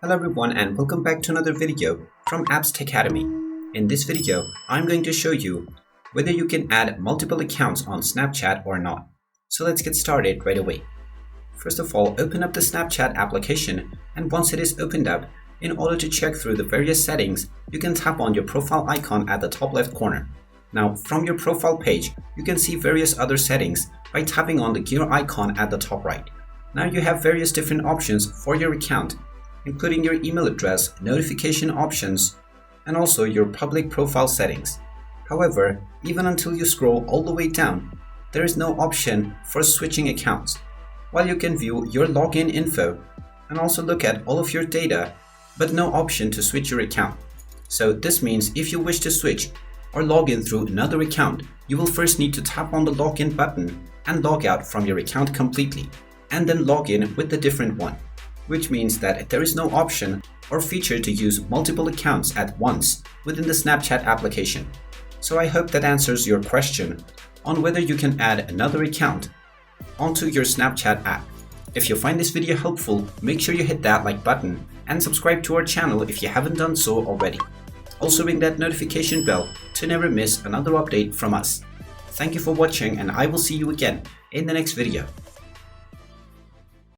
Hello everyone and welcome back to another video from Apps Tech Academy. In this video, I'm going to show you whether you can add multiple accounts on Snapchat or not. So let's get started right away. First of all, open up the Snapchat application, and once it is opened up, in order to check through the various settings, you can tap on your profile icon at the top left corner. Now, from your profile page, you can see various other settings by tapping on the gear icon at the top right. Now you have various different options for your account, including your email address, notification options, and also your public profile settings. However, even until you scroll all the way down, there is no option for switching accounts. While you can view your login info and also look at all of your data, but no option to switch your account. So this means if you wish to switch or log in through another account, you will first need to tap on the login button and log out from your account completely, and then log in with a different one, which means that there is no option or feature to use multiple accounts at once within the Snapchat application. So I hope that answers your question on whether you can add another account onto your Snapchat app. If you find this video helpful, make sure you hit that like button and subscribe to our channel if you haven't done so already. Also ring that notification bell to never miss another update from us. Thank you for watching, and I will see you again in the next video.